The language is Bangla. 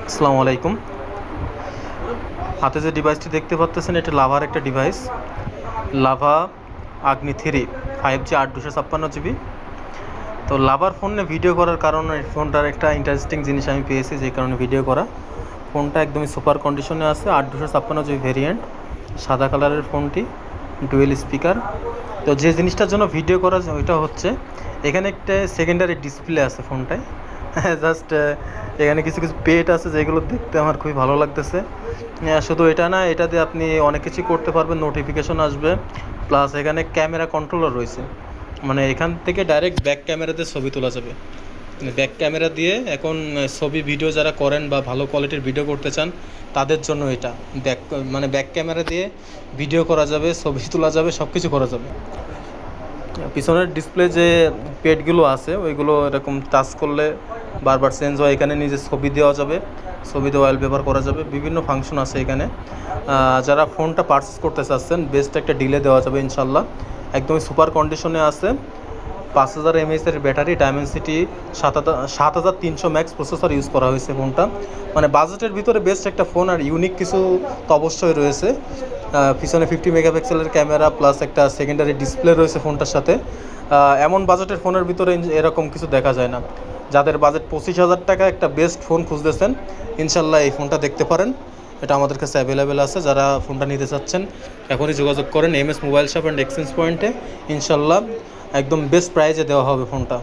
আসসালামু আলাইকুম। হাতে যে ডিভাইসটি দেখতে পাচ্ছেন এটা লাভার একটা ডিভাইস, লাভা আগ্নি 3 5G 8 256 GB। তো লাভার ফোনে ভিডিও করার কারণে ফোনটার একটা ইন্টারেস্টিং জিনিস আমি পেয়েছি, যে কারণে ভিডিও করা। ফোনটা একদমই সুপার কন্ডিশনে আছে, 8 256 GB ভেরিয়েন্ট, সাদা কালারের ফোনটি, ডুয়েল স্পিকার। তো যে জিনিসটার জন্য ভিডিও করা ওইটা হচ্ছে এখানে একটা সেকেন্ডারি ডিসপ্লে আছে ফোনটায়। জাস্ট এখানে কিছু কিছু পেট আছে যেগুলো দেখতে আমার খুবই ভালো লাগতেছে। শুধু এটা না, এটা দিয়ে আপনি অনেক কিছু করতে পারবেন, নোটিফিকেশন আসবে, প্লাস এখানে ক্যামেরা কন্ট্রোলার রয়েছে। মানে এখান থেকে ডাইরেক্ট ব্যাক ক্যামেরাতে ছবি তোলা যাবে। ব্যাক ক্যামেরা দিয়ে এখন ছবি ভিডিও যারা করেন বা ভালো কোয়ালিটির ভিডিও করতে চান তাদের জন্য এটা ব্যাক ক্যামেরা দিয়ে ভিডিও করা যাবে, ছবি তোলা যাবে, সব কিছু করা যাবে। পিছনের ডিসপ্লে যে পেডগুলো আছে ওইগুলো এরকম টাচ করলে বারবার চেঞ্জ হয়। এখানে নিজে ছবি দেওয়া যাবে, ছবিতে ওয়ালপেপার করা যাবে, বিভিন্ন ফাংশন আছে এখানে। যারা ফোনটা পারচেস করতে চাচ্ছেন বেস্ট একটা ডিলে দেওয়া যাবে ইনশাল্লাহ। একদমই সুপার কন্ডিশনে আছে। 5000 mAh battery, Dimensity 7300 max processor use করা হয়েছে ফোনটা। মানে বাজেটের ভিতরে বেস্ট একটা ফোন, আর ইউনিক কিছু তো অবশ্যই রয়েছে। পিছনে 50 মেগাপিক্সেলের ক্যামেরা প্লাস একটা সেকেন্ডারি ডিসপ্লে রয়েছে ফোনটার সাথে। এমন বাজেটের ফোনের ভিতরে এরকম কিছু দেখা যায় না। যাদের বাজেট 25,000 টাকা একটা বেস্ট ফোন খুঁজতেছেন, ইনশাল্লাহ এই ফোনটা দেখতে পারেন। এটা আমাদের কাছে অ্যাভেলেবেল আছে। যারা ফোনটা নিতে চাচ্ছেন এখনই যোগাযোগ করেন MS mobile shop and exchange পয়েন্টে। ইনশাল্লাহ একদম বেস্ট প্রাইজে দেওয়া হবে ফোনটা।